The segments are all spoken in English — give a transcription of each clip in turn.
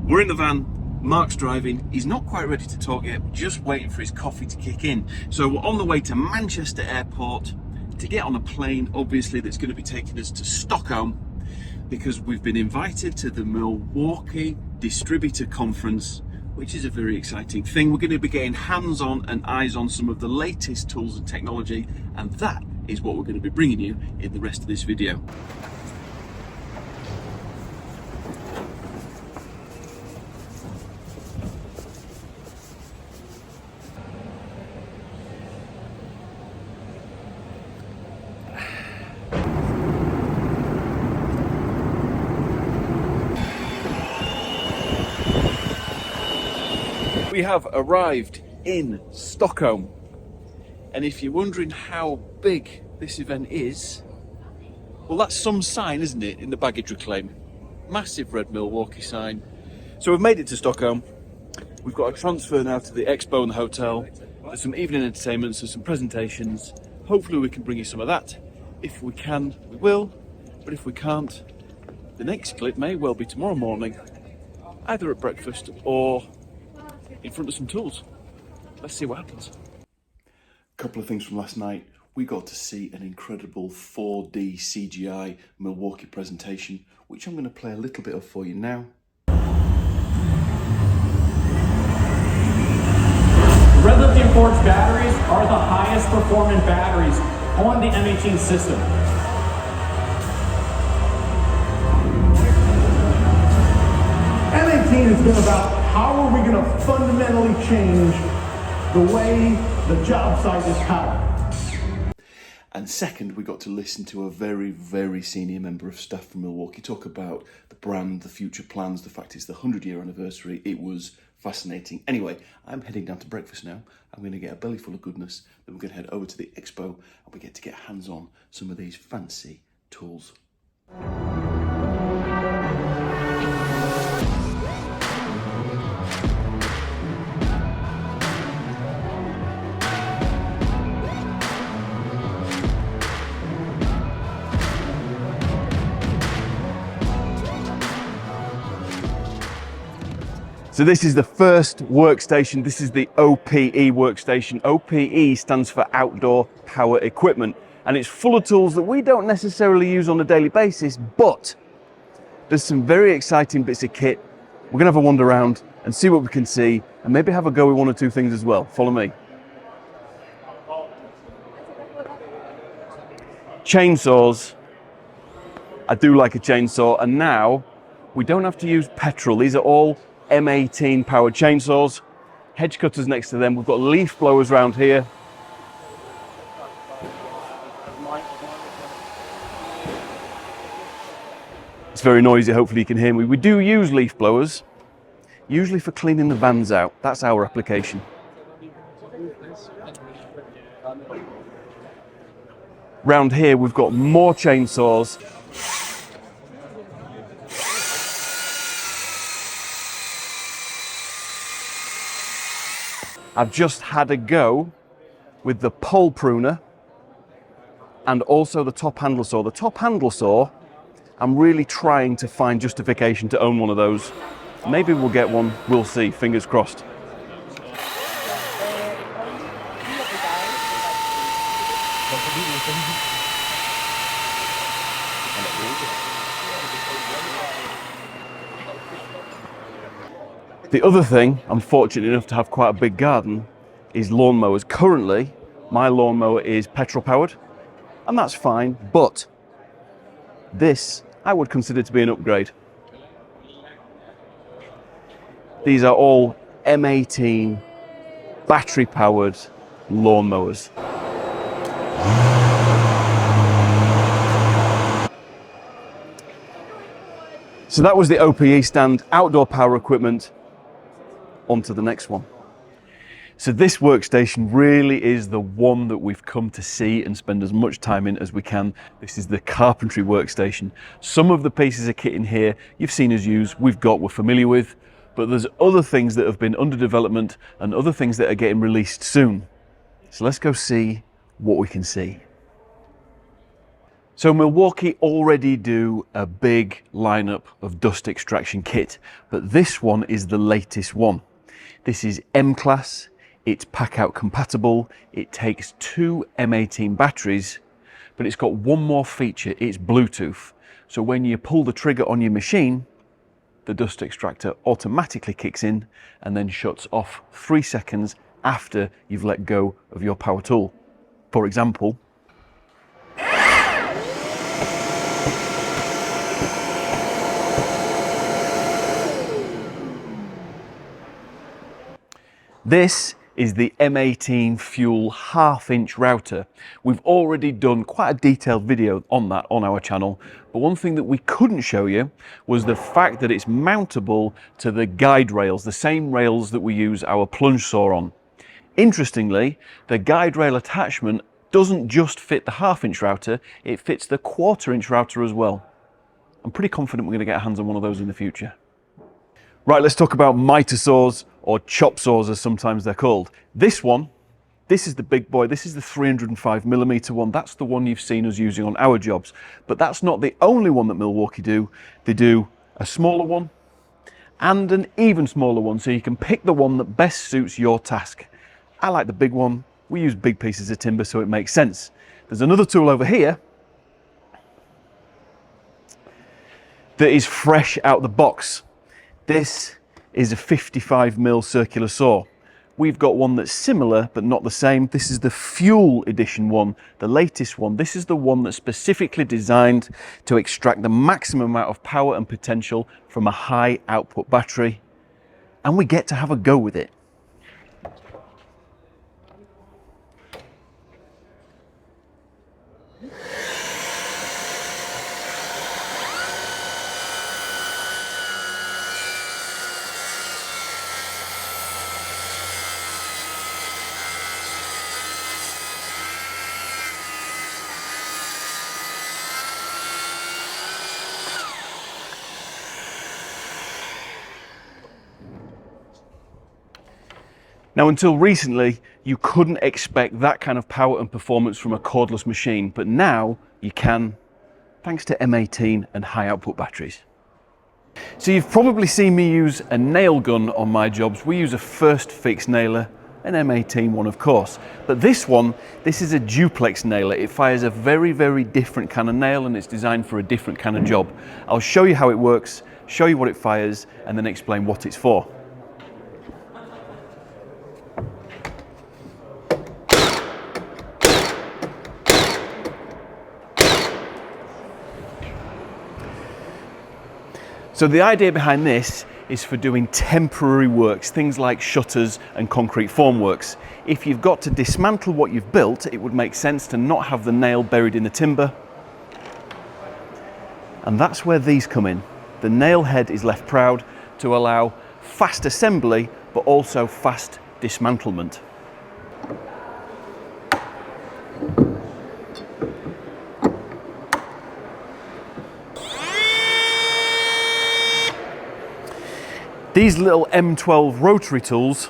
We're in the van, Mark's driving, he's not quite ready to talk yet, just waiting for his coffee to kick in. So we're on the way to Manchester Airport to get on a plane, obviously, that's going to be taking us to Stockholm, because we've been invited to the Milwaukee Distributor Conference, which is a very exciting thing. We're going to be getting hands-on and eyes on some of the latest tools and technology, and that is what we're going to be bringing you in the rest of this video. We have arrived in Stockholm, and if you're wondering how big this event is, well, that's some sign, isn't it, in the baggage reclaim? Massive red Milwaukee sign. So we've made it to Stockholm. We've got a transfer now to the expo and the hotel. There's some evening entertainments, there's some presentations. Hopefully we can bring you some of that. If we can, we will, but if we can't, the next clip may well be tomorrow morning, either at breakfast or in front of some tools. Let's see what happens. Couple of things from last night. We got to see an incredible 4D CGI Milwaukee presentation, which I'm going to play a little bit of for you now. Red lithium forged batteries are the highest performing batteries on the M18 system. M18 has been about how are we going to fundamentally change the way the job site is powered. And second, we got to listen to a very, very senior member of staff from Milwaukee talk about the brand, the future plans, the fact it's the 100-year anniversary. It was fascinating. Anyway, I'm heading down to breakfast now. I'm going to get a belly full of goodness. Then we're going to head over to the expo and we get to get hands on some of these fancy tools. So this is the first workstation. This is the OPE workstation. OPE stands for Outdoor Power Equipment, and it's full of tools that we don't necessarily use on a daily basis, but there's some very exciting bits of kit. We're gonna have a wander around and see what we can see, and maybe have a go with one or two things as well. Follow me. Chainsaws. I do like a chainsaw, and now we don't have to use petrol. These are all M18 powered chainsaws. Hedge cutters next to them. We've got leaf blowers around here. It's very noisy, hopefully you can hear me. We do use leaf blowers, usually for cleaning the vans out. That's our application. Round here we've got more chainsaws. I've just had a go with the pole pruner and also the top handle saw. The top handle saw, I'm really trying to find justification to own one of those. Maybe we'll get one, we'll see, fingers crossed. The other thing, I'm fortunate enough to have quite a big garden, is lawnmowers. Currently, my lawnmower is petrol powered, and that's fine, but this I would consider to be an upgrade. These are all M18 battery powered lawnmowers. So that was the OPE stand, outdoor power equipment. On to the next one. So this workstation really is the one that we've come to see and spend as much time in as we can. This is the Carpentry workstation. Some of the pieces of kit in here you've seen us use, we're familiar with, but there's other things that have been under development and other things that are getting released soon. So let's go see what we can see. So Milwaukee already do a big lineup of dust extraction kit, but this one is the latest one. This is M-Class, it's pack-out compatible, it takes 2 M18 batteries, but it's got one more feature, it's Bluetooth. So when you pull the trigger on your machine, the dust extractor automatically kicks in and then shuts off 3 seconds after you've let go of your power tool. For example, this is the M18 Fuel 1/2 inch router. We've already done quite a detailed video on that on our channel, but one thing that we couldn't show you was the fact that it's mountable to the guide rails, the same rails that we use our plunge saw on. Interestingly, the guide rail attachment doesn't just fit the 1/2 inch router, it fits the 1/4 inch router as well. I'm pretty confident we're going to get our hands on one of those in the future. Right, let's talk about miter saws, or chop saws as sometimes they're called. This one, this is the big boy, this is the 305mm one, that's the one you've seen us using on our jobs. But that's not the only one that Milwaukee do. They do a smaller one and an even smaller one, so you can pick the one that best suits your task. I like the big one, we use big pieces of timber so it makes sense. There's another tool over here that is fresh out the box. This is a 55mm circular saw. We've got one that's similar but not the same. This is the Fuel Edition one, the latest one. This is the one that's specifically designed to extract the maximum amount of power and potential from a high output battery. And we get to have a go with it. Now, until recently, you couldn't expect that kind of power and performance from a cordless machine, but now you can, thanks to M18 and high output batteries. So you've probably seen me use a nail gun on my jobs. We use a first fix nailer, an M18 one of course, but this one, this is a duplex nailer. It fires a very, very different kind of nail and it's designed for a different kind of job. I'll show you how it works, show you what it fires, and then explain what it's for. So the idea behind this is for doing temporary works, things like shutters and concrete formworks. If you've got to dismantle what you've built, it would make sense to not have the nail buried in the timber. And that's where these come in. The nail head is left proud to allow fast assembly, but also fast dismantlement. These little M12 rotary tools,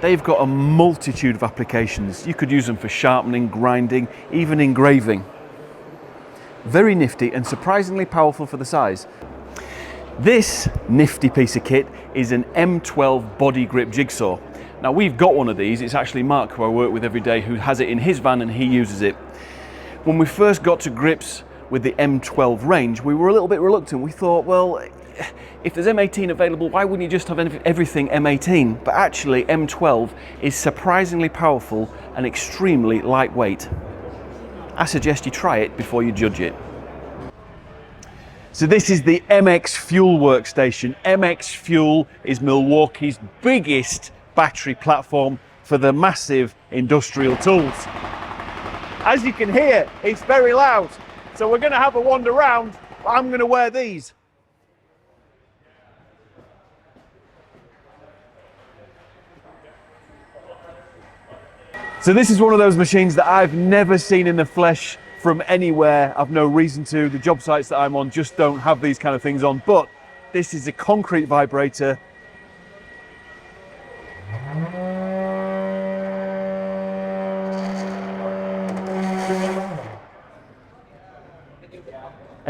they've got a multitude of applications. You could use them for sharpening, grinding, even engraving. Very nifty and surprisingly powerful for the size. This nifty piece of kit is an M12 body grip jigsaw. Now we've got one of these, it's actually Mark, who I work with every day, who has it in his van and he uses it. When we first got to grips with the M12 range, we were a little bit reluctant. We thought, well, if there's M18 available, why wouldn't you just have everything M18? But actually, M12 is surprisingly powerful and extremely lightweight. I suggest you try it before you judge it. So this is the MX Fuel workstation. MX Fuel is Milwaukee's biggest battery platform for the massive industrial tools. As you can hear, it's very loud. So we're going to have a wander around, but I'm going to wear these. So this is one of those machines that I've never seen in the flesh from anywhere. I've no reason to. The job sites that I'm on just don't have these kind of things on, but this is a concrete vibrator.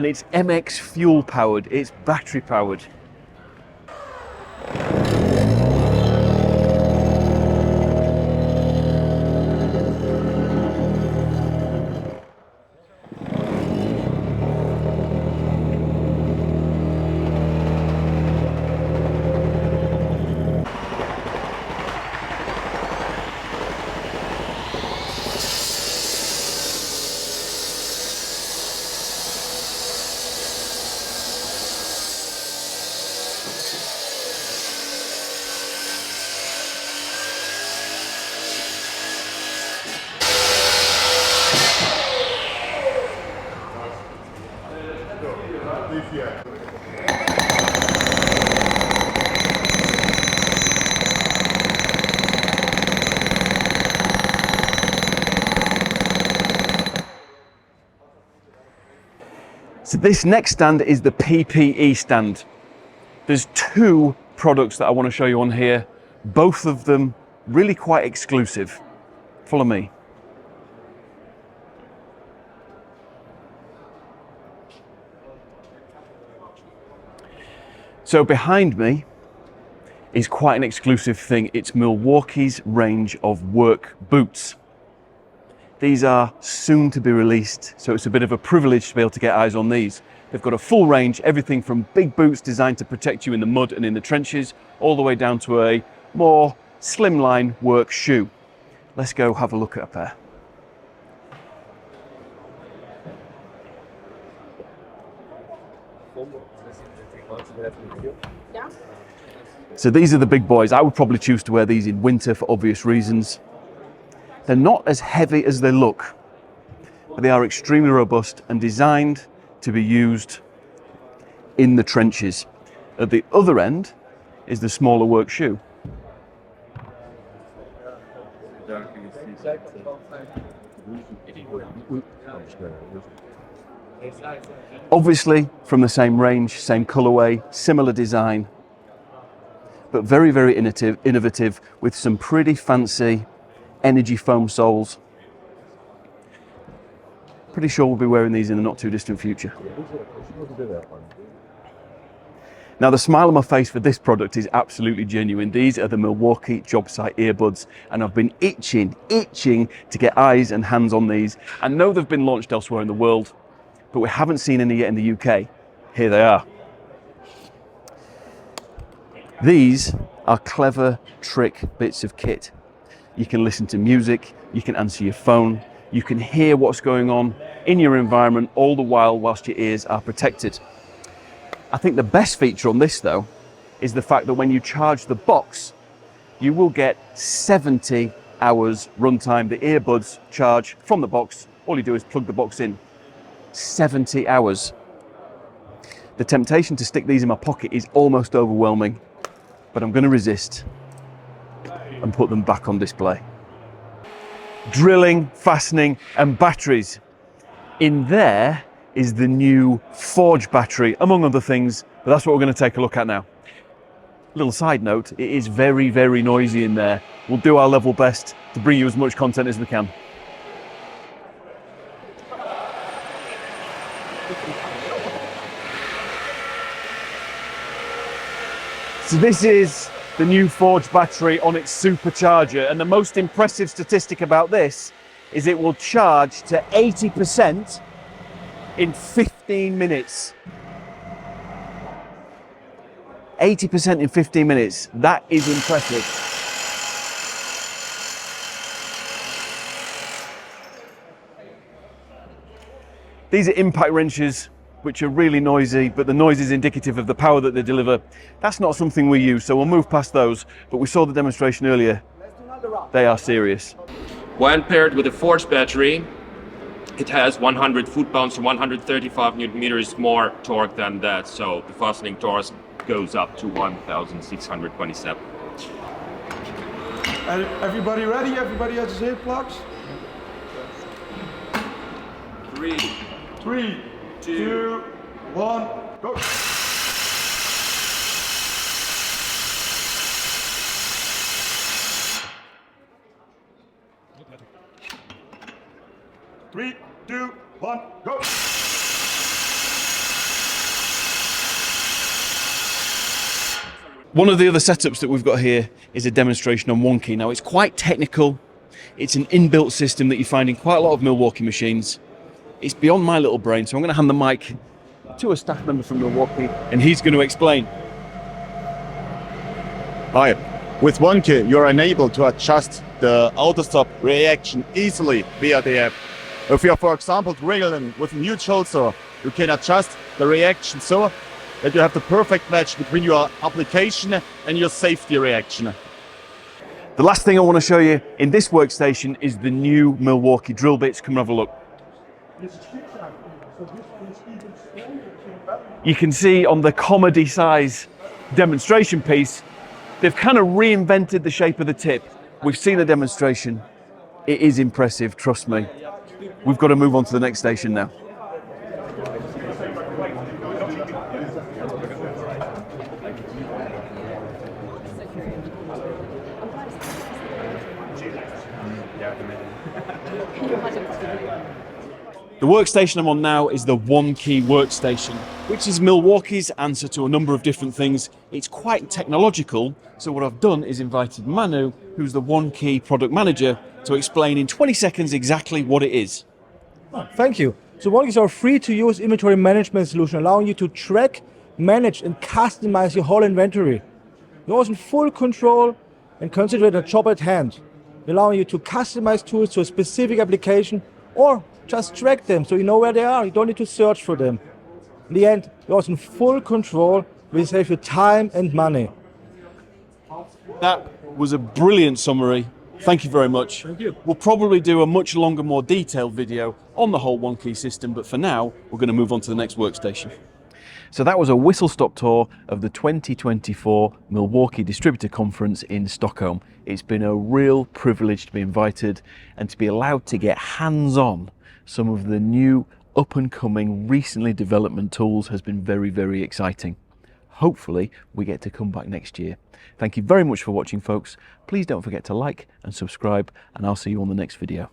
and it's MX fuel powered, it's battery powered. So this next stand is the PPE stand. There's two products that I want to show you on here, both of them really quite exclusive. Follow me. So behind me is quite an exclusive thing. It's Milwaukee's range of work boots. These are soon to be released, so it's a bit of a privilege to be able to get eyes on these. They've got a full range, everything from big boots designed to protect you in the mud and in the trenches, all the way down to a more slimline work shoe. Let's go have a look at a pair. So these are the big boys. I would probably choose to wear these in winter for obvious reasons. They're not as heavy as they look, but they are extremely robust and designed to be used in the trenches. At the other end is the smaller work shoe. Obviously from the same range, same colorway, similar design, but very, very innovative with some pretty fancy energy foam soles. Pretty sure we'll be wearing these in the not too distant future. Now the smile on my face for this product is absolutely genuine. These are the Milwaukee Jobsite earbuds, and I've been itching to get eyes and hands on these. I know they've been launched elsewhere in the world, but we haven't seen any yet in the UK. Here they are. These are clever trick bits of kit. You can listen to music, you can answer your phone, you can hear what's going on in your environment all the while whilst your ears are protected. I think the best feature on this though is the fact that when you charge the box, you will get 70 hours runtime. The earbuds charge from the box. All you do is plug the box in. 70 hours. The temptation to stick these in my pocket is almost overwhelming, but I'm going to resist and put them back on display. Drilling, fastening and batteries. In there is the new Forge battery, among other things, but that's what we're going to take a look at now. Little side note, it is very, very noisy in there. We'll do our level best to bring you as much content as we can. So this is the new Forge battery on its supercharger, and the most impressive statistic about this is it will charge to 80% in 15 minutes. 80% in 15 minutes. That is impressive. These are impact wrenches, which are really noisy, but the noise is indicative of the power that they deliver. That's not something we use, so we'll move past those, but we saw the demonstration earlier. They are serious. When paired with a Forge battery, it has 100 foot-pounds to 135 newton meters more torque than that, so the fastening torque goes up to 1,627. Everybody ready? Everybody has his earplugs? 3, 2, 1, go! 3, 2, 1, go! One of the other setups that we've got here is a demonstration on one key. Now it's quite technical. It's an inbuilt system that you find in quite a lot of Milwaukee machines. It's beyond my little brain, so I'm going to hand the mic to a staff member from Milwaukee and he's going to explain. Hi. With one key, you're enabled to adjust the auto-stop reaction easily via the app. If you're, for example, drilling with a new drill saw, you can adjust the reaction so that you have the perfect match between your application and your safety reaction. The last thing I want to show you in this workstation is the new Milwaukee drill bits. Come and have a look. You can see on the comedy size demonstration piece, they've kind of reinvented the shape of the tip. We've seen a demonstration. It is impressive, trust me. We've got to move on to the next station now. The workstation I'm on now is the One Key workstation, which is Milwaukee's answer to a number of different things. It's quite technological, so what I've done is invited Manu, who's the One Key product manager, to explain in 20 seconds exactly what it is. Thank you. So One Key is our free-to-use inventory management solution, allowing you to track, manage, and customize your whole inventory. You're also in full control and concentrate on the job at hand, allowing you to customize tools to a specific application or just track them so you know where they are. You don't need to search for them. In the end, you're also in full control, will save you time and money. That was a brilliant summary. Thank you very much. Thank you. We'll probably do a much longer, more detailed video on the whole One Key system, but for now, we're going to move on to the next workstation. So that was a whistle-stop tour of the 2024 Milwaukee Distributor Conference in Stockholm. It's been a real privilege to be invited and to be allowed to get hands-on some of the new up-and-coming, recently development tools has been very, very exciting. Hopefully, we get to come back next year. Thank you very much for watching, folks. Please don't forget to like and subscribe, and I'll see you on the next video.